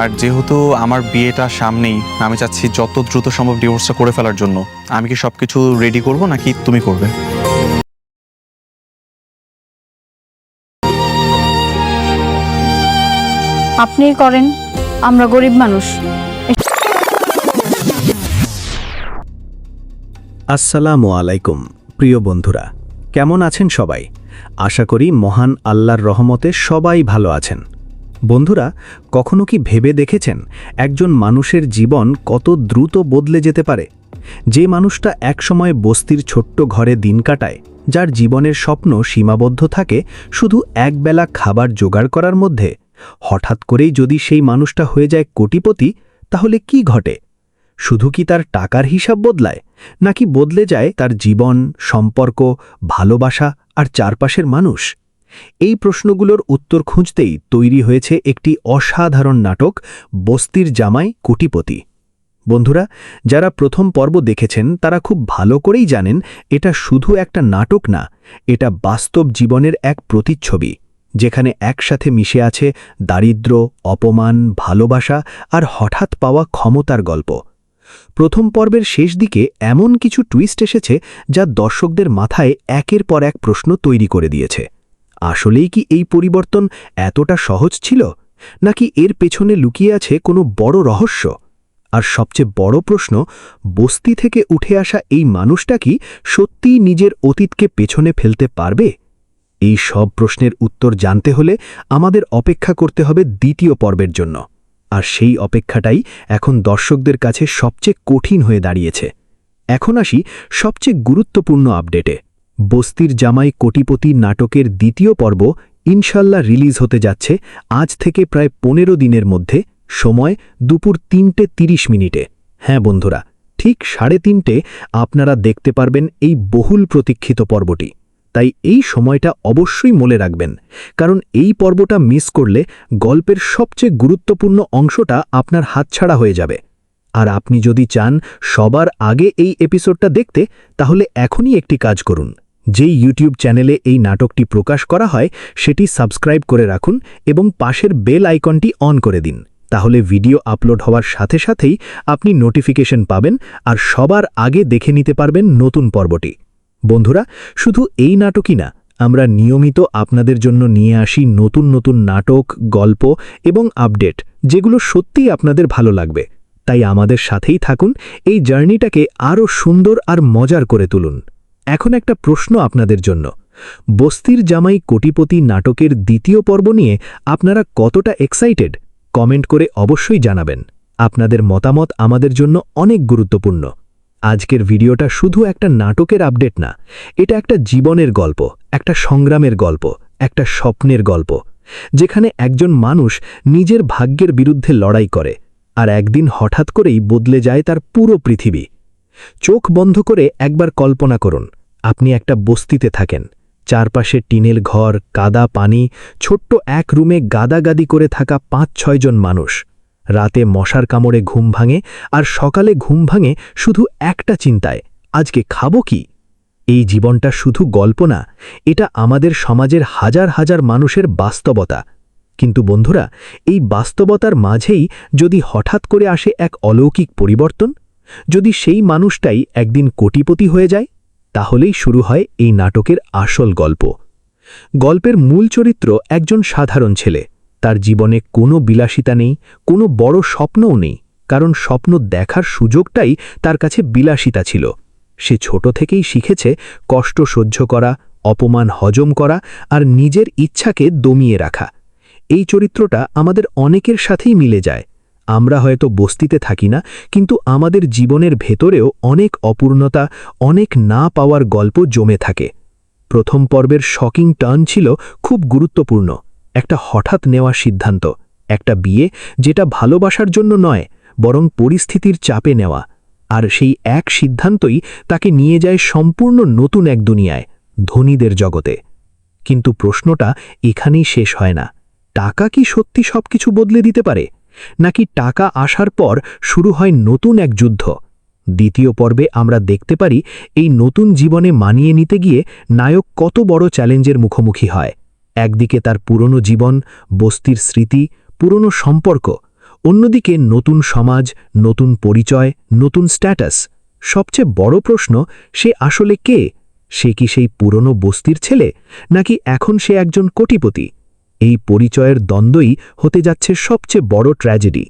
আর যেহেতু আমার বিয়েটা সামনেই, আমি চাচ্ছি যত দ্রুত সম্ভব ডিভোর্সটা করে ফেলার জন্য। আমি কি সবকিছু রেডি করব নাকি তুমি করবে? আপনিই করেন, আমরা গরিব মানুষ। আসসালামু আলাইকুম প্রিয় বন্ধুরা, কেমন আছেন সবাই? আশা করি মহান আল্লাহর রহমতে সবাই ভালো আছেন। বন্ধুরা, কখনো কি ভেবে দেখেছেন একজন মানুষের জীবন কত দ্রুত বদলে যেতে পারে? যে মানুষটা একসময় বস্তির ছোট্ট ঘরে দিন কাটায়, যার জীবনের স্বপ্ন সীমাবদ্ধ থাকে শুধু একবেলা খাবার জোগাড় করার মধ্যে, হঠাৎ করেই যদি সেই মানুষটা হয়ে যায় কোটিপতি, তাহলে কি ঘটে? শুধু কি তার টাকার হিসাব বদলায়, নাকি বদলে যায় তার জীবন, সম্পর্ক, ভালোবাসা আর চারপাশের মানুষ? এই প্রশ্নগুলোর উত্তর খুঁজতেই তৈরি হয়েছে একটি অসাধারণ নাটক, বস্তির জামাই কোটিপতি। বন্ধুরা, যারা প্রথম পর্ব দেখেছেন তারা খুব ভালো করেই জানেন এটা শুধু একটা নাটক না, এটা বাস্তব জীবনের এক প্রতিচ্ছবি, যেখানে একসাথে মিশে আছে দারিদ্র্য, অপমান, ভালোবাসা আর হঠাৎ পাওয়া ক্ষমতার গল্প। প্রথম পর্বের শেষ দিকে এমন কিছু টুইস্ট এসেছে যা দর্শকদের মাথায় একের পর এক প্রশ্ন তৈরি করে দিয়েছে। আসলেই কি এই পরিবর্তন এতটা সহজ ছিল, নাকি এর পেছনে লুকিয়ে আছে কোনো বড় রহস্য? আর সবচেয়ে বড় প্রশ্ন, বস্তি থেকে উঠে আসা এই মানুষটা কি সত্যিই নিজের অতীতকে পেছনে ফেলতে পারবে? এই সব প্রশ্নের উত্তর জানতে হলে আমাদের অপেক্ষা করতে হবে দ্বিতীয় পর্বের জন্য। আর সেই অপেক্ষাটাই এখন দর্শকদের কাছে সবচেয়ে কঠিন হয়ে দাঁড়িয়েছে। এখন আসি সবচেয়ে গুরুত্বপূর্ণ আপডেটে। বস্তির জামাই কোটিপতি নাটকের দ্বিতীয় পর্ব ইনশাল্লাহ রিলিজ হতে যাচ্ছে আজ থেকে প্রায় 15 দিনের মধ্যে, সময় দুপুর 3:30। হ্যাঁ বন্ধুরা, ঠিক 3:30 আপনারা দেখতে পারবেন এই বহুল প্রতীক্ষিত পর্বটি। তাই এই সময়টা অবশ্যই মনে রাখবেন, কারণ এই পর্বটা মিস করলে গল্পের সবচেয়ে গুরুত্বপূর্ণ অংশটা আপনার হাতছাড়া হয়ে যাবে। আর আপনি যদি চান সবার আগে এই এপিসোডটা দেখতে, তাহলে এখনই একটি কাজ করুন। যেই ইউটিউব চ্যানেলে এই নাটকটি প্রকাশ করা হয় সেটি সাবস্ক্রাইব করে রাখুন এবং পাশের বেল আইকনটি অন করে দিন। তাহলে ভিডিও আপলোড হওয়ার সাথে সাথেই আপনি নোটিফিকেশন পাবেন আর সবার আগে দেখে নিতে পারবেন নতুন পর্বটি। বন্ধুরা, শুধু এই নাটকই না, আমরা নিয়মিত আপনাদের জন্য নিয়ে আসি নতুন নতুন নাটক, গল্প এবং আপডেট, যেগুলো সত্যিই আপনাদের ভালো লাগবে। তাই আমাদের সাথেই থাকুন, এই জার্নিটাকে আরও সুন্দর আর মজার করে তুলুন। এখন একটা প্রশ্ন আপনাদের জন্য, বস্তির জামাই কোটিপতি নাটকের দ্বিতীয় পর্ব নিয়ে আপনারা কতটা এক্সাইটেড? কমেন্ট করে অবশ্যই জানাবেন। আপনাদের মতামত আমাদের জন্য অনেক গুরুত্বপূর্ণ। আজকের ভিডিওটা শুধু একটা নাটকের আপডেট না, এটা একটা জীবনের গল্প, একটা সংগ্রামের গল্প, একটা স্বপ্নের গল্প, যেখানে একজন মানুষ নিজের ভাগ্যের বিরুদ্ধে লড়াই করে, আর একদিন হঠাৎ করেই বদলে যায় তার পুরো পৃথিবী। চোখ বন্ধ করে একবার কল্পনা করুন, আপনি একটা বস্তিতে থাকেন, চারপাশে টিনের ঘর, কাদা পানি, ছোট্ট এক রুমে গাদাগাদি করে থাকা 5-6 জন মানুষ। রাতে মশার কামড়ে ঘুম ভাঙে, আর সকালে ঘুম ভাঙে শুধু একটা চিন্তায়, আজকে খাবো কি? এই জীবনটা শুধু গল্প না, এটা আমাদের সমাজের হাজার হাজার মানুষের বাস্তবতা। কিন্তু বন্ধুরা, এই বাস্তবতার মাঝেই যদি হঠাৎ করে আসে এক অলৌকিক পরিবর্তন, যদি সেই মানুষটাই একদিন কোটিপতি হয়ে যায়, তাহলেই শুরু হয় এই নাটকের আসল গল্প। গল্পের মূল চরিত্র একজন সাধারণ ছেলে। তার জীবনে কোনো বিলাসিতা নেই, কোনো বড় স্বপ্নও নেই, কারণ স্বপ্ন দেখার সুযোগটাই তার কাছে বিলাসিতা ছিল। সে ছোট থেকেই শিখেছে কষ্ট সহ্য করা, অপমান হজম করা আর নিজের ইচ্ছাকে দমিয়ে রাখা। এই চরিত্রটা আমাদের অনেকের সাথেই মিলে যায়। আমরা হয়তো বস্তিতে থাকি না, কিন্তু আমাদের জীবনের ভেতরেও অনেক অপূর্ণতা, অনেক না পাওয়ার গল্প জমে থাকে। প্রথম পর্বের শকিং টার্ন ছিল খুব গুরুত্বপূর্ণ। একটা হঠাৎ নেওয়া সিদ্ধান্ত, একটা বিয়ে যেটা ভালোবাসার জন্য নয়, বরং পরিস্থিতির চাপে নেওয়া। আর সেই এক সিদ্ধান্তই তাকে নিয়ে যায় সম্পূর্ণ নতুন এক দুনিয়ায়, ধনীদের জগতে। কিন্তু প্রশ্নটা এখানেই শেষ হয় না। টাকা কি সত্যি সবকিছু বদলে দিতে পারে, নাকি টাকা আসার পর শুরু হয় নতুন এক যুদ্ধ? দ্বিতীয় পর্বে আমরা দেখতে পারি এই নতুন জীবনে মানিয়ে নিতে গিয়ে নায়ক কত বড় চ্যালেঞ্জের মুখোমুখি হয়। একদিকে তার পুরনো জীবন, বস্তির স্মৃতি, পুরনো সম্পর্ক, অন্যদিকে নতুন সমাজ, নতুন পরিচয়, নতুন স্ট্যাটাস। সবচেয়ে বড় প্রশ্ন, সে আসলে কে? সে কি সেই পুরনো বস্তির ছেলে, নাকি এখন সে একজন কোটিপতি? এই পরিচয়ের দ্বন্দ্বই হতে যাচ্ছে সবচেয়ে বড় ট্র্যাজেডি।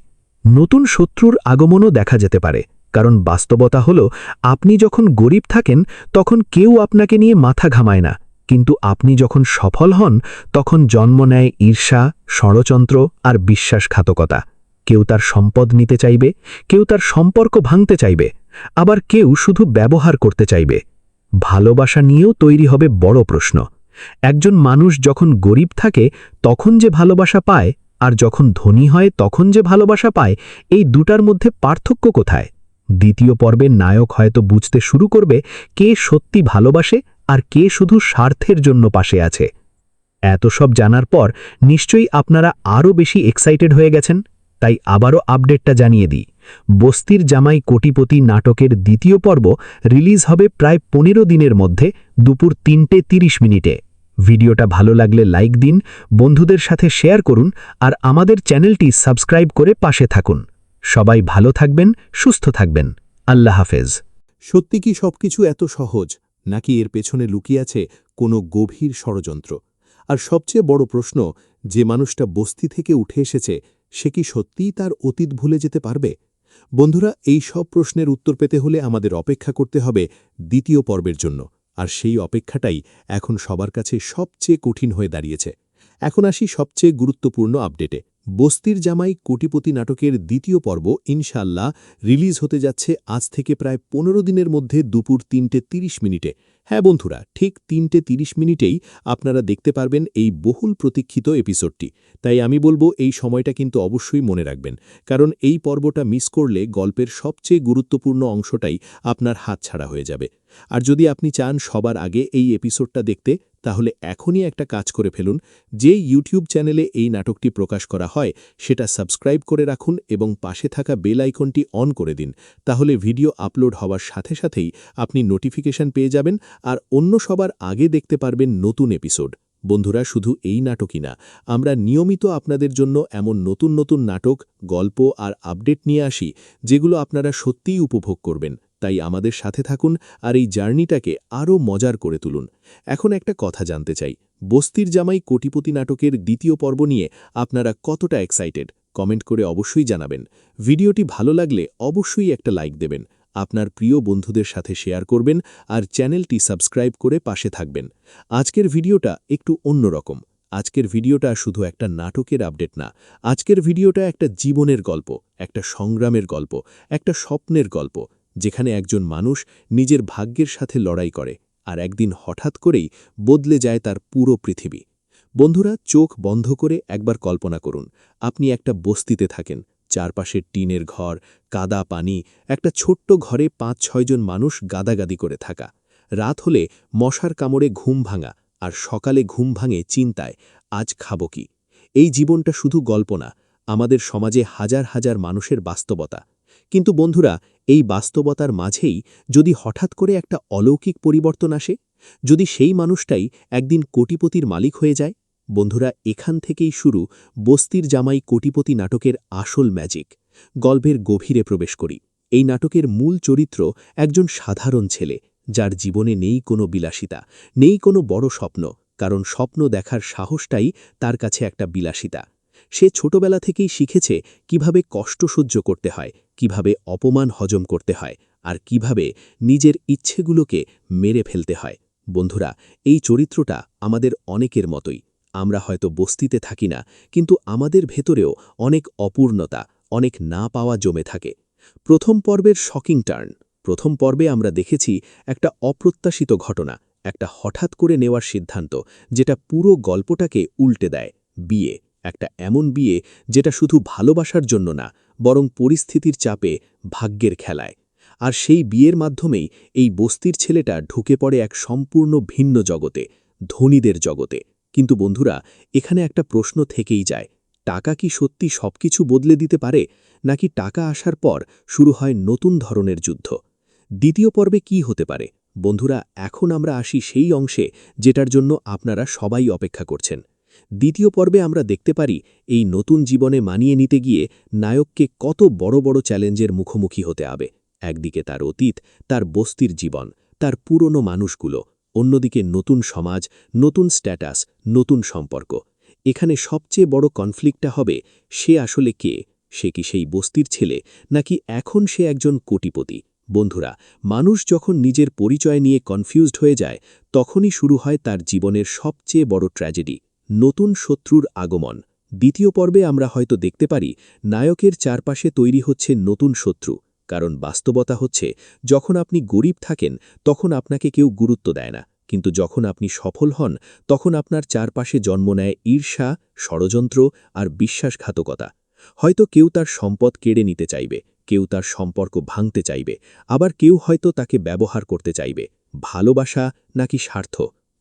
নতুন শত্রুর আগমনও দেখা যেতে পারে, কারণ বাস্তবতা হল, আপনি যখন গরিব থাকেন তখন কেউ আপনাকে নিয়ে মাথা ঘামায় না, কিন্তু আপনি যখন সফল হন তখন জন্ম নেয় ঈর্ষা, ষড়যন্ত্র আর বিশ্বাসঘাতকতা। কেউ তার সম্পদ নিতে চাইবে, কেউ তার সম্পর্ক ভাঙতে চাইবে, আবার কেউ শুধু ব্যবহার করতে চাইবে। ভালোবাসা নিয়েও তৈরি হবে বড় প্রশ্ন। একজন মানুষ যখন গরিব থাকে তখন যে ভালোবাসা পায়, আর যখন ধনী হয় তখন যে ভালোবাসা পায়, এই দুটার মধ্যে পার্থক্য কোথায়? দ্বিতীয় পর্বের নায়ক হয়তো বুঝতে শুরু করবে কে সত্যি ভালোবাসে আর কে শুধু স্বার্থের জন্য পাশে আছে। এত সব জানার পর নিশ্চয়ই আপনারা আরও বেশি এক্সাইটেড হয়ে গেছেন, তাই আবারও আপডেটটা জানিয়ে দিই। বস্তির জামাই কোটিপতি নাটকের দ্বিতীয় পর্ব রিলিজ হবে প্রায় 15 দিনের মধ্যে দুপুর 3:30 ভিডিওটা ভালো লাগলে লাইক দিন, বন্ধুদের সাথে শেয়ার করুন, আর আমাদের চ্যানেলটি সাবস্ক্রাইব করে পাশে থাকুন। সবাই ভালো থাকবেন, সুস্থ থাকবেন। আল্লাহ হাফেজ। সত্যি কি সবকিছু এত সহজ, নাকি এর পেছনে লুকিয়ে আছে কোনো গভীর ষড়যন্ত্র? আর সবচেয়ে বড় প্রশ্ন, যে মানুষটা বস্তি থেকে উঠে এসেছে সে কি সত্যিই তার অতীত ভুলে যেতে পারবে? বন্ধুরা, এই সব প্রশ্নের উত্তর পেতে হলে আমাদের অপেক্ষা করতে হবে দ্বিতীয় পর্বের জন্য, আর সেই অপেক্ষাটাই এখন সবার কাছে সবচেয়ে কঠিন হয়ে দাঁড়িয়েছে। এখন আসি সবচেয়ে গুরুত্বপূর্ণ আপডেটে। বস্তির জামাই কোটিপতি নাটকের দ্বিতীয় পর্ব ইনশাআল্লাহ রিলিজ হতে যাচ্ছে আজ থেকে প্রায় 15 দিনের মধ্যে দুপুর 3:30। হ্যাঁ বন্ধুরা, ঠিক 3:30 আপনারা দেখতে পারবেন এই বহুল প্রতীক্ষিত এপিসোডটি। তাই আমি বলবো এই সময়টা কিন্তু অবশ্যই মনে রাখবেন, কারণ এই পর্বটা মিস করলে গল্পের সবচেয়ে গুরুত্বপূর্ণ অংশটাই আপনার হাতছাড়া হয়ে যাবে। আর যদি আপনি চান সবার আগে এই এপিসোডটা দেখতে, তাহলে এখনই একটা কাজ করে ফেলুন। যে ইউটিউব চ্যানেলে এই নাটকটি প্রকাশ করা হয় সেটা সাবস্ক্রাইব করে রাখুন এবং পাশে থাকা বেল আইকনটি অন করে দিন। তাহলে ভিডিও আপলোড হওয়ার সাথে সাথেই আপনি নোটিফিকেশন পেয়ে যাবেন আর অন্য সবার আগে দেখতে পারবেন নতুন এপিসোড। বন্ধুরা, শুধু এই নাটকই না, আমরা নিয়মিত আপনাদের জন্য এমন নতুন নতুন নাটক, গল্প আর আপডেট নিয়ে আসি যেগুলো আপনারা সত্যিই উপভোগ করবেন। তাই আমাদের সাথে থাকুন আর এই জার্নিটাকে আরও মজার করে তুলুন। এখন একটা কথা জানতে চাই, বস্তির জামাই কোটিপতি নাটকের দ্বিতীয় পর্ব নিয়ে আপনারা কতটা এক্সাইটেড? কমেন্ট করে অবশ্যই জানাবেন। ভিডিওটি ভালো লাগলে অবশ্যই একটা লাইক দেবেন, আপনার প্রিয় বন্ধুদের সাথে শেয়ার করবেন আর চ্যানেলটি সাবস্ক্রাইব করে পাশে থাকবেন। আজকের ভিডিওটা একটু অন্যরকম। আজকের ভিডিওটা শুধু একটা নাটকের আপডেট না, আজকের ভিডিওটা একটা জীবনের গল্প, একটা সংগ্রামের গল্প, একটা স্বপ্নের গল্প, যেখানে একজন মানুষ নিজের ভাগ্যের সাথে লড়াই করে আর একদিন হঠাৎ করেই বদলে যায় তার পুরো পৃথিবী। বন্ধুরা, চোখ বন্ধ করে একবার কল্পনা করুন, আপনি একটা বস্তিতে থাকেন, চারপাশে টিনের ঘর, কাদা পানি, একটা ছোট্ট ঘরে 5-6 জন মানুষ গাদাগাদি করে থাকা। রাত হলে মশার কামড়ে ঘুম ভাঙা, আর সকালে ঘুম ভাঙে চিন্তায়, আজ খাবো কি? এই জীবনটা শুধু গল্প না, আমাদের সমাজে হাজার হাজার মানুষের বাস্তবতা। কিন্তু বন্ধুরা, এই বাস্তবতার মাঝেই যদি হঠাৎ করে একটা অলৌকিক পরিবর্তন আসে, যদি সেই মানুষটাই একদিন কোটিপতির মালিক হয়ে যায়। বন্ধুরা, এখান থেকেই শুরু বস্তির জামাই কোটিপতি নাটকের আসল ম্যাজিক। গল্পের গভীরে প্রবেশ করি। এই নাটকের মূল চরিত্র একজন সাধারণ ছেলে, যার জীবনে নেই কোনো বিলাসিতা, নেই কোনো বড় স্বপ্ন, কারণ স্বপ্ন দেখার সাহসটাই তার কাছে একটা বিলাসিতা। সে ছোটবেলা থেকেই শিখেছে কিভাবে কষ্ট সহ্য করতে হয়, কিভাবে অপমান হজম করতে হয়, আর কিভাবে নিজের ইচ্ছেগুলোকে মেরে ফেলতে হয়। বন্ধুরা, এই চরিত্রটা আমাদের অনেকের মতোই। আমরা হয়তো বস্তিতে থাকি না, কিন্তু আমাদের ভেতরেও অনেক অপূর্ণতা, অনেক না পাওয়া জমে থাকে। প্রথম পর্বের শকিং টার্ন। প্রথম পর্বে আমরা দেখেছি একটা অপ্রত্যাশিত ঘটনা, একটা হঠাৎ করে নেওয়ার সিদ্ধান্ত, যেটা পুরো গল্পটাকে উল্টে দেয়। বিয়ে, একটা এমন বিয়ে যেটা শুধু ভালোবাসার জন্য না, বরং পরিস্থিতির চাপে, ভাগ্যের খেলায়। আর সেই বিয়ের মাধ্যমেই এই বস্তির ছেলেটা ঢুকে পড়ে এক সম্পূর্ণ ভিন্ন জগতে, ধনীদের জগতে। কিন্তু বন্ধুরা, এখানে একটা প্রশ্ন থেকেই যায়, টাকা কি সত্যি সবকিছু বদলে দিতে পারে, নাকি টাকা আসার পর শুরু হয় নতুন ধরনের যুদ্ধ? দ্বিতীয় পর্বে কি হতে পারে? বন্ধুরা, এখন আমরা আসি সেই অংশে যেটার জন্য আপনারা সবাই অপেক্ষা করছেন। দ্বিতীয় পর্বে আমরা দেখতে পারি এই নতুন জীবনে মানিয়ে নিতে গিয়ে নায়ককে কত বড় বড় চ্যালেঞ্জের মুখোমুখি হতে হবে। একদিকে তার অতীত, তার বস্তির জীবন, তার পুরনো মানুষগুলো, অন্যদিকে নতুন সমাজ, নতুন স্ট্যাটাস, নতুন সম্পর্ক। এখানে সবচেয়ে বড় কনফ্লিক্টটা হবে সে আসলে কে, সে কি সেই বস্তির ছেলে নাকি এখন সে একজন কোটিপতি। বন্ধুরা, মানুষ যখন নিজের পরিচয় নিয়ে কনফিউজড হয়ে যায় তখনই শুরু হয় তার জীবনের সবচেয়ে বড় ট্র্যাজেডি, নতুন শত্রুর আগমন। দ্বিতীয় পর্বে আমরা হয়তো দেখতে পারি নায়কের চারপাশে তৈরি হচ্ছে নতুন শত্রু, কারণ বাস্তবতা হচ্ছে যখন আপনি গরিব থাকেন তখন আপনাকে কেউ গুরুত্ব দেয় না, কিন্তু যখন আপনি সফল হন তখন আপনার চারপাশে জন্ম নেয় ঈর্ষা, ষড়যন্ত্র আর বিশ্বাসঘাতকতা। হয়তো কেউ তার সম্পদ কেড়ে নিতে চাইবে, কেউ তার সম্পর্ক ভাঙতে চাইবে, আবার কেউ হয়তো তাকে ব্যবহার করতে চাইবে। ভালোবাসা নাকি স্বার্থ?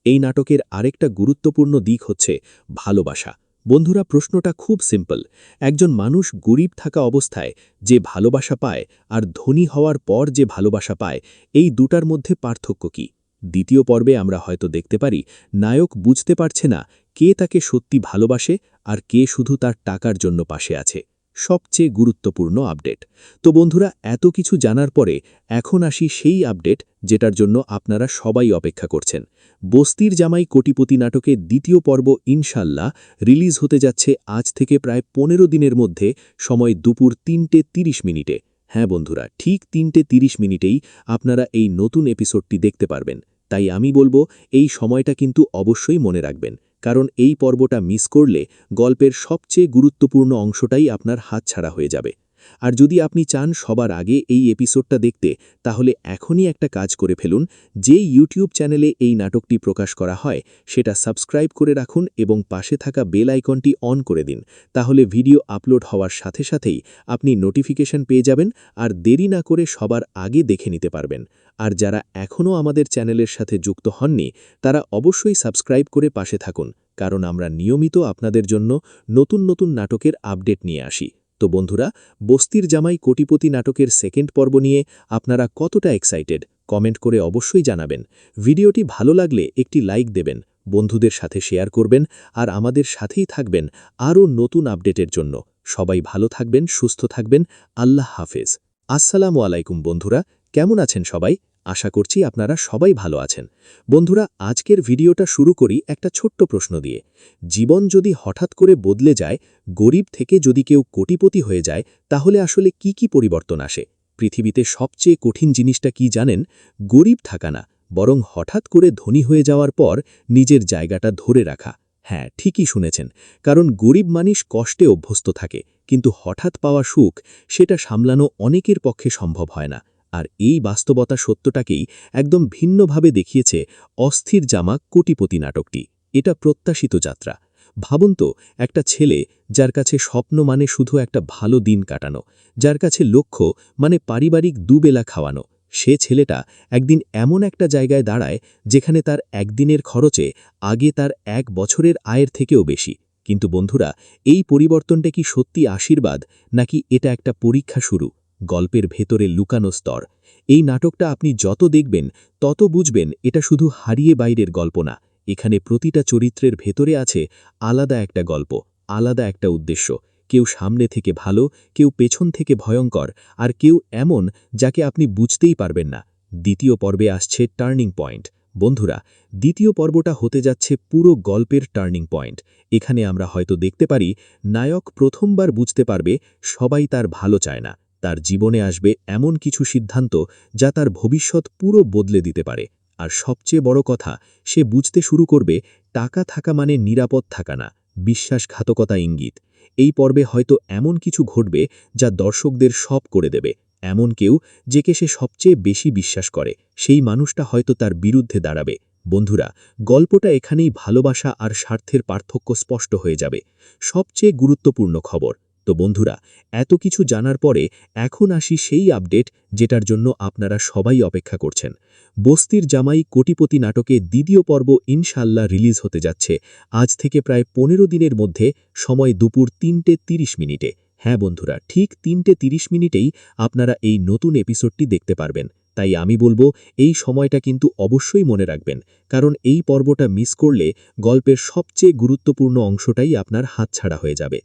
এই নাটকের আরেকটা গুরুত্বপূর্ণ দিক হচ্ছে ভালোবাসা। বন্ধুরা, প্রশ্নটা খুব সিম্পল। একজন মানুষ গরিব থাকা অবস্থায় যে ভালোবাসা পায় আর ধনী হওয়ার পর যে ভালোবাসা পায়, এই দুটার মধ্যে পার্থক্য কি? দ্বিতীয় পর্বে আমরা হয়তো দেখতে পারি নায়ক বুঝতে পারছে না কে তাকে সত্যি ভালোবাসে আর কে শুধু তার টাকার জন্য পাশে আছে। সবচেয়ে গুরুত্বপূর্ণ আপডেট। তো বন্ধুরা, এত কিছু জানার পরে এখন আসি সেই আপডেট যেটার জন্য আপনারা সবাই অপেক্ষা করছেন। বস্তির জামাই কোটিপতি নাটকের দ্বিতীয় পর্ব ইনশাল্লাহ রিলিজ হতে যাচ্ছে আজ থেকে প্রায় 15 দিনের মধ্যে, সময় দুপুর 3:30 মিনিটে। হ্যাঁ বন্ধুরা, ঠিক 3:30 মিনিটেই আপনারা এই নতুন এপিসোডটি দেখতে পারবেন। তাই আমি বলবো এই সময়টা কিন্তু অবশ্যই মনে রাখবেন, কারণ এই পর্বটা মিস করলে গল্পের সবচেয়ে গুরুত্বপূর্ণ অংশটাই আপনার হাতছাড়া হয়ে যাবে। আর যদি আপনি চান সবার আগে এই এপিসোডটা দেখতে, তাহলে এখনই একটা কাজ করে ফেলুন। যে ইউটিউব চ্যানেলে এই নাটকটি প্রকাশ করা হয় সেটা সাবস্ক্রাইব করে রাখুন এবং পাশে থাকা বেল আইকনটি অন করে দিন। তাহলে ভিডিও আপলোড হওয়ার সাথে সাথেই আপনি নোটিফিকেশন পেয়ে যাবেন আর দেরি না করে সবার আগে দেখে নিতে পারবেন। আর যারা এখনও আমাদের চ্যানেলের সাথে যুক্ত হননি তারা অবশ্যই সাবস্ক্রাইব করে পাশে থাকুন, কারণ আমরা নিয়মিত আপনাদের জন্য নতুন নতুন নাটকের আপডেট নিয়ে আসি। তো বন্ধুরা, বস্তির জামাই কোটিপতি নাটকের সেকেন্ড পর্ব নিয়ে আপনারা কতটা এক্সাইটেড কমেন্ট করে অবশ্যই জানাবেন। ভিডিওটি ভালো লাগলে একটি লাইক দেবেন, বন্ধুদের সাথে শেয়ার করবেন আর আমাদের সাথেই থাকবেন আরও নতুন আপডেটের জন্য। সবাই ভালো থাকবেন, সুস্থ থাকবেন। আল্লাহ হাফেজ। আসসালামু আলাইকুম বন্ধুরা, কেমন আছেন সবাই? আশা করছি আপনারা সবাই ভালো আছেন। বন্ধুরা, আজকের ভিডিওটা শুরু করি একটা ছোট্ট প্রশ্ন দিয়ে। জীবন যদি হঠাৎ করে বদলে যায়, গরিব থেকে যদি কেউ কোটিপতি হয়ে যায়, তাহলে আসলে কি কি পরিবর্তন আসে? পৃথিবীতে সবচেয়ে কঠিন জিনিসটা কি জানেন? গরিব থাকা না, বরং হঠাৎ করে ধনী হয়ে যাওয়ার পর নিজের জায়গাটা ধরে রাখা। হ্যাঁ, ঠিকই শুনেছেন, কারণ গরিব মানুষ কষ্টে অভ্যস্ত থাকে, কিন্তু হঠাৎ পাওয়া সুখ সেটা সামলানো অনেকের পক্ষে সম্ভব হয় না। আর এই বাস্তবতা সত্যটাকেই একদম ভিন্নভাবে দেখিয়েছে অস্থির জামা কোটিপতি নাটকটি। এটা প্রত্যাশিত যাত্রা। ভাবুন তো, একটা ছেলে যার কাছে স্বপ্ন মানে শুধু একটা ভালো দিন কাটানো, যার কাছে লক্ষ্য মানে পারিবারিক দুবেলা খাওয়ানো, সে ছেলেটা একদিন এমন একটা জায়গায় দাঁড়ায় যেখানে তার একদিনের খরচে আগে তার 1 বছরের আয়ের থেকেও বেশি। কিন্তু বন্ধুরা, এই পরিবর্তনটা কি সত্যি আশীর্বাদ নাকি এটা একটা পরীক্ষা শুরু? গল্পের ভেতরে লুকানো স্তর। এই নাটকটা আপনি যত দেখবেন তত বুঝবেন এটা শুধু হারিয়ে বাইরের গল্প না, এখানে প্রতিটা চরিত্রের ভেতরে আছে আলাদা একটা গল্প, আলাদা একটা উদ্দেশ্য। কেউ সামনে থেকে ভালো, কেউ পেছন থেকে ভয়ঙ্কর, আর কেউ এমন যাকে আপনি বুঝতেই পারবেন না। দ্বিতীয় পর্বে আসছে টার্নিং পয়েন্ট। বন্ধুরা, দ্বিতীয় পর্বটা হতে যাচ্ছে পুরো গল্পের টার্নিং পয়েন্ট। এখানে আমরা হয়তো দেখতে পারি নায়ক প্রথমবার বুঝতে পারবে সবাই তার ভালো চায় না। তার জীবনে আসবে এমন কিছু সিদ্ধান্ত যা তার ভবিষ্যৎ পুরো বদলে দিতে পারে। আর সবচেয়ে বড় কথা, সে বুঝতে শুরু করবে টাকা থাকা মানে নিরাপদ থাকা না, বিশ্বাসঘাতকতা ইঙ্গিত। এই পর্বে হয়তো এমন কিছু ঘটবে যা দর্শকদের সব করে দেবে। এমন কেউ যেকে সে সবচেয়ে বেশি বিশ্বাস করে, সেই মানুষটা হয়তো তার বিরুদ্ধে দাঁড়াবে। বন্ধুরা, গল্পটা এখানেই ভালোবাসা আর স্বার্থের পার্থক্য স্পষ্ট হয়ে যাবে। সবচেয়ে গুরুত্বপূর্ণ খবর। তো বন্ধুরা, এত কিছু জানার পরে এখন আসি সেই আপডেট যেটার জন্য আপনারা সবাই অপেক্ষা করছেন। বস্তির জামাই কোটিপতি নাটকে দ্বিতীয় পর্ব ইনশাল্লাহ রিলিজ হতে যাচ্ছে আজ থেকে প্রায় 15 দিনের মধ্যে, সময় দুপুর 3:30 মিনিটে। হ্যাঁ বন্ধুরা, ঠিক 3:30 মিনিটেই আপনারা এই নতুন এপিসোডটি দেখতে পারবেন। তাই আমি বলবো এই সময়টা কিন্তু অবশ্যই মনে রাখবেন, কারণ এই পর্বটা মিস করলে গল্পের সবচেয়ে গুরুত্বপূর্ণ অংশটাই আপনার হাতছাড়া হয়ে যাবে।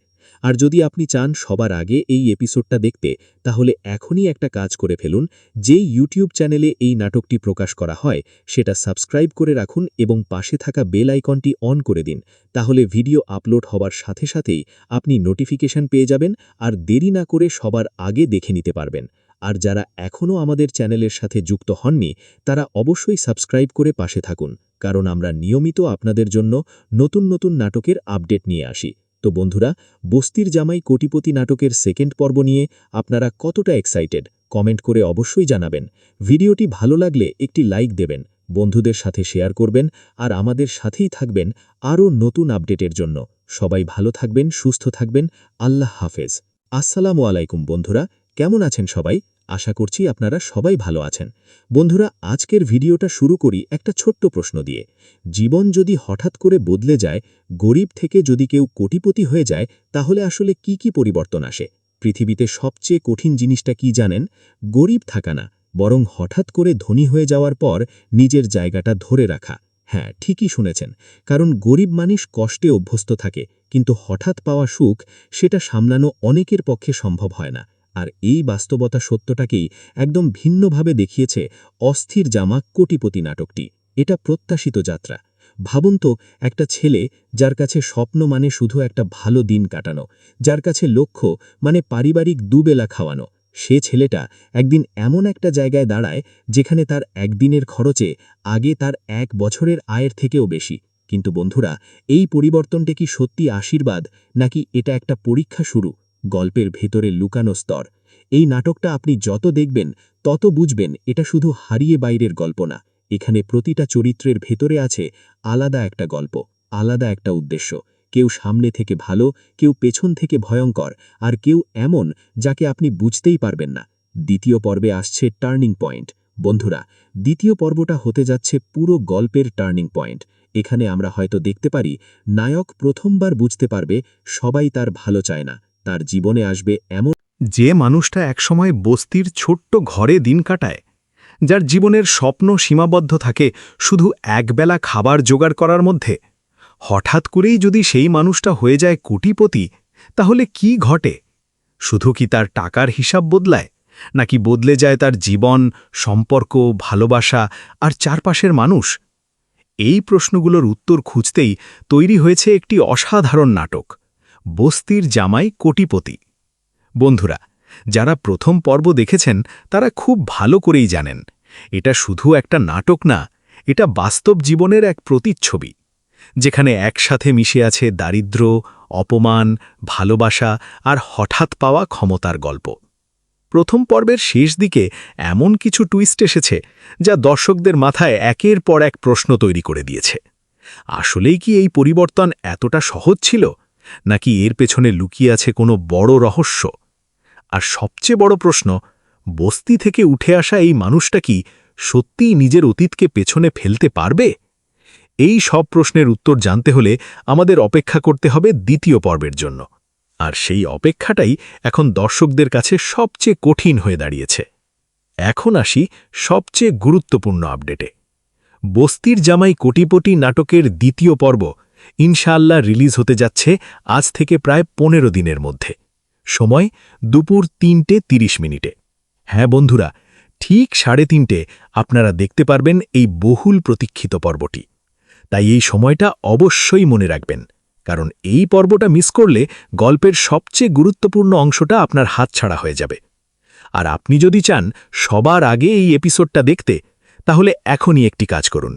আর যদি আপনি চান সবার আগে এই এপিসোডটা দেখতে, তাহলে এখনই একটা কাজ করে ফেলুন। যেই ইউটিউব চ্যানেলে এই নাটকটি প্রকাশ করা হয় সেটা সাবস্ক্রাইব করে রাখুন এবং পাশে থাকা বেল আইকনটি অন করে দিন। তাহলে ভিডিও আপলোড হবার সাথে সাথেই আপনি নোটিফিকেশন পেয়ে যাবেন আর দেরি না করে সবার আগে দেখে নিতে পারবেন। আর যারা এখনও আমাদের চ্যানেলের সাথে যুক্ত হননি তারা অবশ্যই সাবস্ক্রাইব করে পাশে থাকুন, কারণ আমরা নিয়মিত আপনাদের জন্য নতুন নতুন নাটকের আপডেট নিয়ে আসি। তো বন্ধুরা, বস্তির জামাই কোটিপতি নাটকের সেকেন্ড পর্ব নিয়ে আপনারা কতটা এক্সাইটেড কমেন্ট করে অবশ্যই জানাবেন। ভিডিওটি ভালো লাগলে একটি লাইক দেবেন, বন্ধুদের সাথে শেয়ার করবেন আর আমাদের সাথেই থাকবেন আরও নতুন আপডেটের জন্য। সবাই ভালো থাকবেন, সুস্থ থাকবেন। আল্লাহ হাফেজ। আসসালামু আলাইকুম বন্ধুরা, কেমন আছেন সবাই? আশা করছি আপনারা সবাই ভালো আছেন। বন্ধুরা, আজকের ভিডিওটা শুরু করি একটা ছোট্ট প্রশ্ন দিয়ে। জীবন যদি হঠাৎ করে বদলে যায়, গরিব থেকে যদি কেউ কোটিপতি হয়ে যায়, তাহলে আসলে কি পরিবর্তন আসে? পৃথিবীতে সবচেয়ে কঠিন জিনিসটা কি জানেন? গরিব থাকা না, বরং হঠাৎ করে ধনী হয়ে যাওয়ার পর নিজের জায়গাটা ধরে রাখা। হ্যাঁ, ঠিকই শুনেছেন, কারণ গরিব মানুষ কষ্টে অভ্যস্ত থাকে, কিন্তু হঠাৎ পাওয়া সুখ সেটা সামলানো অনেকের পক্ষে সম্ভব হয় না। আর এই বাস্তবতা সত্যটাকেই একদম ভিন্নভাবে দেখিয়েছে অস্থির জামা কোটিপতি নাটকটি। এটা প্রত্যাশিত যাত্রা। ভাবুন তো, একটা ছেলে যার কাছে স্বপ্ন মানে শুধু একটা ভালো দিন কাটানো, যার কাছে লক্ষ্য মানে পারিবারিক দুবেলা খাওয়ানো, সে ছেলেটা একদিন এমন একটা জায়গায় দাঁড়ায় যেখানে তার একদিনের খরচে আগে তার 1 বছরের আয়ের থেকেও বেশি। কিন্তু বন্ধুরা, এই পরিবর্তনটা কি সত্যি আশীর্বাদ, নাকি এটা একটা পরীক্ষা শুরু? গল্পের ভেতরে লুকানো স্তর। এই নাটকটা আপনি যত দেখবেন তত বুঝবেন এটা শুধু হারিয়ে বাইরের গল্প না। এখানে প্রতিটা চরিত্রের ভেতরে আছে আলাদা একটা গল্প, আলাদা একটা উদ্দেশ্য। কেউ সামনে থেকে ভালো, কেউ পেছন থেকে ভয়ঙ্কর, আর কেউ এমন যাকে আপনি বুঝতেই পারবেন না। দ্বিতীয় পর্বে আসছে টার্নিং পয়েন্ট। বন্ধুরা, দ্বিতীয় পর্বটা হতে যাচ্ছে পুরো গল্পের টার্নিং পয়েন্ট। এখানে আমরা হয়তো দেখতে পারি নায়ক প্রথমবার বুঝতে পারবে সবাই তার ভালো চায় না। তার জীবনে আসবে এমন যে মানুষটা একসময় বস্তির ছোট্ট ঘরে দিন কাটায়, যার জীবনের স্বপ্ন সীমাবদ্ধ থাকে শুধু একবেলা খাবার জোগাড় করার মধ্যে, হঠাৎ করেই যদি সেই মানুষটা হয়ে যায় কোটিপতি, তাহলে কি ঘটে? শুধু কি তার টাকার হিসাব বদলায়, নাকি বদলে যায় তার জীবন, সম্পর্ক, ভালোবাসা আর চারপাশের মানুষ? এই প্রশ্নগুলোর উত্তর খুঁজতেই তৈরি হয়েছে একটি অসাধারণ নাটক, বস্তির জামাই কোটিপতি। বন্ধুরা, যারা প্রথম পর্ব দেখেছেন তারা খুব ভালো করেই জানেন এটা শুধু একটা নাটক না, এটা বাস্তব জীবনের এক প্রতিচ্ছবি, যেখানে একসাথে মিশে আছে দারিদ্র্য, অপমান, ভালোবাসা আর হঠাৎ পাওয়া ক্ষমতার গল্প। প্রথম পর্বের শেষ দিকে এমন কিছু টুইস্ট এসেছে যা দর্শকদের মাথায় একের পর এক প্রশ্ন তৈরি করে দিয়েছে। আসলেই কি এই পরিবর্তন এতটা সহজ ছিল, নাকি এর পেছনে লুকিয়ে আছে কোনো বড় রহস্য? আর সবচেয়ে বড় প্রশ্ন, বস্তি থেকে উঠে আসা এই মানুষটা কি সত্যিই নিজের অতীতকে পেছনে ফেলতে পারবে? এই সব প্রশ্নের উত্তর জানতে হলে আমাদের অপেক্ষা করতে হবে দ্বিতীয় পর্বের জন্য। আর সেই অপেক্ষাটাই এখন দর্শকদের কাছে সবচেয়ে কঠিন হয়ে দাঁড়িয়েছে। এখন আসি সবচেয়ে গুরুত্বপূর্ণ আপডেটে। বস্তির জামাই কোটিপতি নাটকের দ্বিতীয় পর্ব ইনশাআল্লাহ রিলিজ হতে যাচ্ছে আজ থেকে প্রায় 15 দিনের মধ্যে। সময় দুপুর 3:30। হ্যাঁ বন্ধুরা, ঠিক 3:30 আপনারা দেখতে পারবেন এই বহুল প্রতীক্ষিত পর্বটি। তাই এই সময়টা অবশ্যই মনে রাখবেন, কারণ এই পর্বটা মিস করলে গল্পের সবচেয়ে গুরুত্বপূর্ণ অংশটা আপনার হাতছাড়া হয়ে যাবে। আর আপনি যদি চান সবার আগে এই এপিসোডটা দেখতে, তাহলে এখনই একটি কাজ করুন।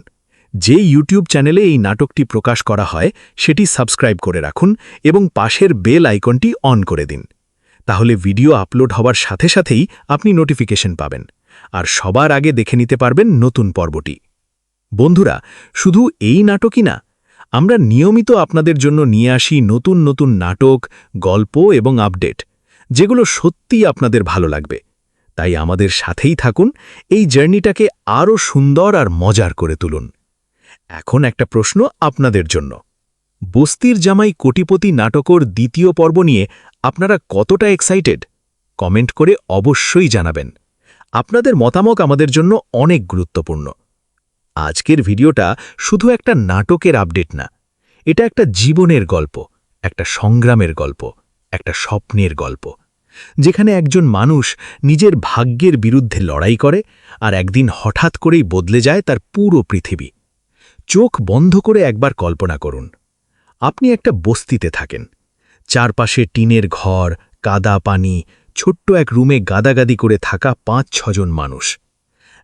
যে ইউটিউব চ্যানেলে এই নাটকটি প্রকাশ করা হয় সেটি সাবস্ক্রাইব করে রাখুন এবং পাশের বেল আইকনটি অন করে দিন। তাহলে ভিডিও আপলোড হওয়ার সাথে সাথেই আপনি নোটিফিকেশন পাবেন আর সবার আগে দেখে নিতে পারবেন নতুন পর্বটি। বন্ধুরা, শুধু এই নাটকই না, আমরা নিয়মিত আপনাদের জন্য নিয়ে আসি নতুন নতুন নাটক, গল্প এবং আপডেট, যেগুলো সত্যিই আপনাদের ভালো লাগবে। তাই আমাদের সাথেই থাকুন, এই জার্নিটাকে আরও সুন্দর আর মজার করে তুলুন। এখন একটা প্রশ্ন আপনাদের জন্য। বস্তির জামাই কোটিপতি নাটকের দ্বিতীয় পর্ব নিয়ে আপনারা কতটা এক্সাইটেড? কমেন্ট করে অবশ্যই জানাবেন। আপনাদের মতামত আমাদের জন্য অনেক গুরুত্বপূর্ণ। আজকের ভিডিওটা শুধু একটা নাটকের আপডেট না, এটা একটা জীবনের গল্প, একটা সংগ্রামের গল্প, একটা স্বপ্নের গল্প, যেখানে একজন মানুষ নিজের ভাগ্যের বিরুদ্ধে লড়াই করে আর একদিন হঠাৎ করেই বদলে যায় তার পুরো পৃথিবী। চোখ বন্ধ করে একবার কল্পনা করুন, আপনি একটা বস্তিতে থাকেন, চারপাশে টিনের ঘর, কাদা পানি, ছোট্ট এক রুমে গাদাগাদি করে থাকা ৫-৬ জন মানুষ।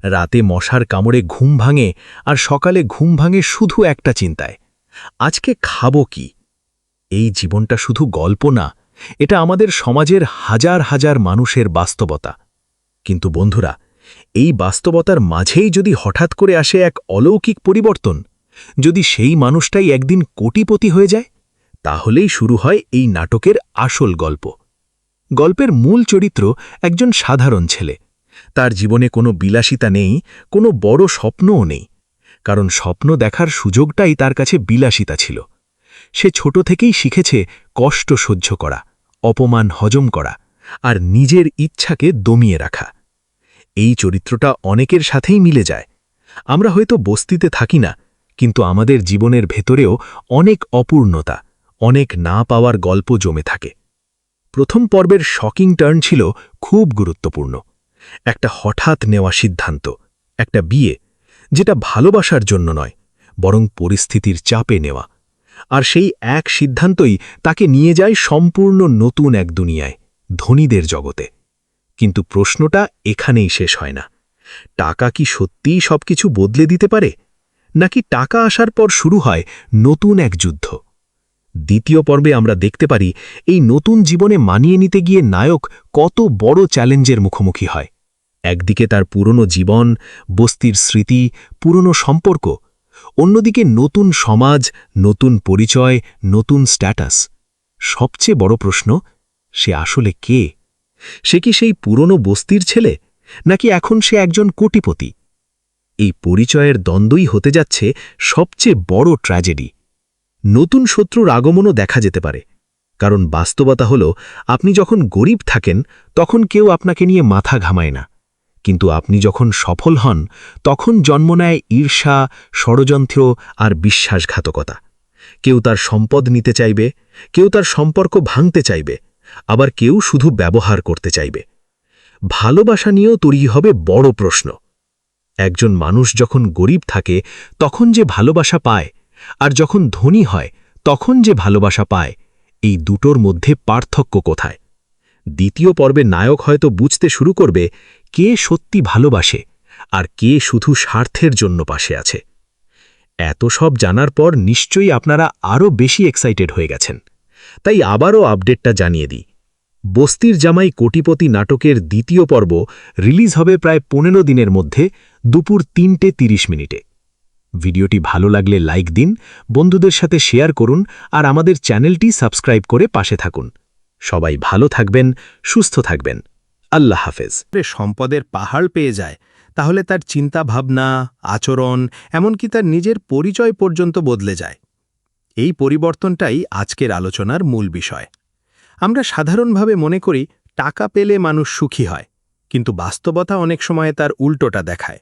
রাতে মশার কামড়ে ঘুম ভাঙে আর সকালে ঘুম ভাঙে শুধু একটা চিন্তায়, আজকে খাবো কি? এই জীবনটা শুধু গল্প না, এটা আমাদের সমাজের হাজার হাজার মানুষের বাস্তবতা। কিন্তু বন্ধুরা, এই বাস্তবতার মাঝেই যদি হঠাৎ করে আসে এক অলৌকিক পরিবর্তন, যদি সেই মানুষটাই একদিন কোটিপতি হয়ে যায়, তাহলেই শুরু হয় এই নাটকের আসল গল্প। গল্পের মূল চরিত্র একজন সাধারণ ছেলে। তার জীবনে কোনো বিলাসিতা নেই, কোনো বড় স্বপ্নও নেই, কারণ স্বপ্ন দেখার সুযোগটাই তার কাছে বিলাসিতা ছিল। সে ছোট থেকেই শিখেছে কষ্ট সহ্য করা, অপমান হজম করা আর নিজের ইচ্ছাকে দমিয়ে রাখা। এই চরিত্রটা অনেকের সাথেই মিলে যায়। আমরা হয়তো বস্তিতে থাকি না, কিন্তু আমাদের জীবনের ভেতরেও অনেক অপূর্ণতা, অনেক না পাওয়ার গল্প জমে থাকে। প্রথম পর্বের শকিং টার্ন ছিল খুব গুরুত্বপূর্ণ। একটা হঠাৎ নেওয়া সিদ্ধান্ত, একটা বিয়ে, যেটা ভালোবাসার জন্য নয়, বরং পরিস্থিতির চাপে নেওয়া। আর সেই এক সিদ্ধান্তই তাকে নিয়ে যায় সম্পূর্ণ নতুন এক দুনিয়ায়, ধনীদের জগতে। কিন্তু প্রশ্নটা এখানেই শেষ হয় না। টাকা কি সত্যিই সবকিছু বদলে দিতে পারে, নাকি টাকা আসার পর শুরু হয় নতুন এক যুদ্ধ? দ্বিতীয় পর্বে আমরা দেখতে পারি এই নতুন জীবনে মানিয়ে নিতে গিয়ে নায়ক কত বড় চ্যালেঞ্জের মুখোমুখি হয়। একদিকে তার পুরনো জীবন, বস্তির স্মৃতি, পুরনো সম্পর্ক, অন্যদিকে নতুন সমাজ, নতুন পরিচয়, নতুন স্ট্যাটাস। সবচেয়ে বড় প্রশ্ন, সে আসলে কে? সে কি সেই পুরনো বস্তির ছেলে, নাকি এখন সে একজন কোটিপতি? এই পরিচয়ের দ্বন্দ্বই হতে যাচ্ছে সবচেয়ে বড় ট্র্যাজেডি। নতুন শত্রুর আগমনও দেখা যেতে পারে, কারণ বাস্তবতা হল, আপনি যখন গরিব থাকেন তখন কেউ আপনাকে নিয়ে মাথা ঘামায় না, কিন্তু আপনি যখন সফল হন তখন জন্ম নেয় ঈর্ষা, ষড়যন্ত্র আর বিশ্বাসঘাতকতা। কেউ তার সম্পদ নিতে চাইবে, কেউ তার সম্পর্ক ভাঙতে চাইবে, আবার কেউ শুধু ব্যবহার করতে চাইবে। ভালোবাসা নিয়েও তৈরি হবে বড় প্রশ্ন। একজন মানুষ যখন গরিব থাকে তখন যে ভালোবাসা পায়, আর যখন ধনী হয় তখন যে ভালোবাসা পায়, এই দুটোর মধ্যে পার্থক্য কোথায়? দ্বিতীয় পর্বে নায়ক হয়তো বুঝতে শুরু করবে কে সত্যি ভালোবাসে আর কে শুধু স্বার্থের জন্য পাশে আছে। এত সব জানার পর নিশ্চয়ই আপনারা আরও বেশি এক্সাইটেড হয়ে গেছেন। তাই আবারও আপডেটটা জানিয়ে দিই। বস্তির জামাই কোটিপতি নাটকের দ্বিতীয় পর্ব রিলিজ হবে প্রায় 15 দিনের মধ্যে, দুপুর 3:30 মিনিটে। ভিডিওটি ভালো লাগলে লাইক দিন, বন্ধুদের সাথে শেয়ার করুন আর আমাদের চ্যানেলটি সাবস্ক্রাইব করে পাশে থাকুন। সবাই ভালো থাকবেন, সুস্থ থাকবেন। আল্লাহ হাফেজ। সম্পদের পাহাড় পেয়ে যায়, তাহলে তার চিন্তা ভাবনা, আচরণ, এমনকি তার নিজের পরিচয় পর্যন্ত বদলে যায়। এই পরিবর্তনটাই আজকের আলোচনার মূল বিষয়। আমরা সাধারণভাবে মনে করি টাকা পেলে মানুষ সুখী হয়, কিন্তু বাস্তবতা অনেক সময় তার উল্টোটা দেখায়।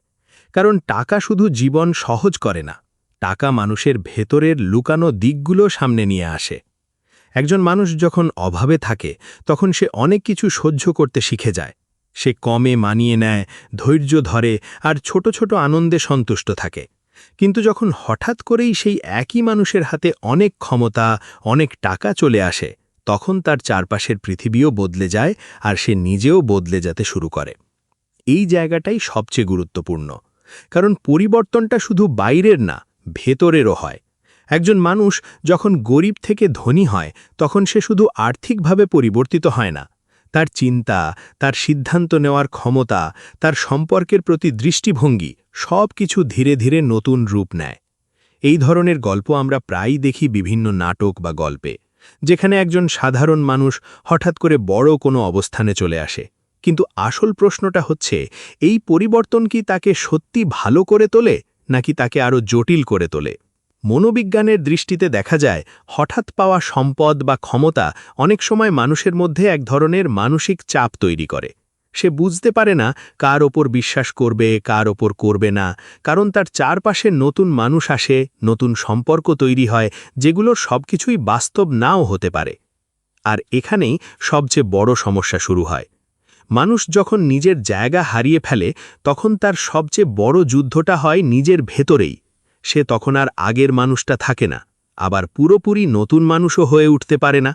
কারণ টাকা শুধু জীবন সহজ করে না, টাকা মানুষের ভেতরের লুকানো দিকগুলো সামনে নিয়ে আসে। একজন মানুষ যখন অভাবে থাকে তখন সে অনেক কিছু সহ্য করতে শিখে যায়। সে কমে মানিয়ে নেয়, ধৈর্য ধরে আর ছোট ছোট আনন্দে সন্তুষ্ট থাকে। কিন্তু যখন হঠাৎ করেই সেই একই মানুষের হাতে অনেক ক্ষমতা, অনেক টাকা চলে আসে, তখন তার চারপাশের পৃথিবীও বদলে যায় আর সে নিজেও বদলে যেতে শুরু করে। এই জায়গাটাই সবচেয়ে গুরুত্বপূর্ণ, কারণ পরিবর্তনটা শুধু বাইরের না, ভেতরেরও হয়। একজন মানুষ যখন গরিব থেকে ধনী হয় তখন সে শুধু আর্থিকভাবে পরিবর্তিত হয় না, তার চিন্তা, তার সিদ্ধান্ত নেওয়ার ক্ষমতা, তার সম্পর্কের প্রতি দৃষ্টিভঙ্গি সব কিছু ধীরে ধীরে নতুন রূপ নেয়। এই ধরনের গল্প আমরা প্রায়ই দেখি বিভিন্ন নাটক বা গল্পে, যেখানে একজন সাধারণ মানুষ হঠাৎ করে বড় কোনো অবস্থানে চলে আসে। কিন্তু আসল প্রশ্নটা হচ্ছে, এই পরিবর্তন কি তাকে সত্যি ভালো করে তোলে, নাকি তাকে আরও জটিল করে তোলে? মনোবিজ্ঞানের দৃষ্টিতে দেখা যায়, হঠাৎ পাওয়া সম্পদ বা ক্ষমতা অনেক সময় মানুষের মধ্যে এক ধরনের মানসিক চাপ তৈরি করে, সে বুঝতে পারে না কার ওপর বিশ্বাস করবে কার ওপর করবে না, কারণ তার চারপাশে নতুন মানুষ আসে, নতুন সম্পর্ক তৈরি হয়, যেগুলোর সবকিছুই বাস্তব নাও হতে পারে। আর এখানেই সবচেয়ে বড় সমস্যা শুরু হয়। মানুষ যখন নিজের জায়গা হারিয়ে ফেলে, তখন তার সবচেয়ে বড় যুদ্ধটা হয় নিজের ভেতরেই। সে তখন আর আগের মানুষটা থাকে না, আবার পুরোপুরি নতুন মানুষও হয়ে উঠতে পারে না।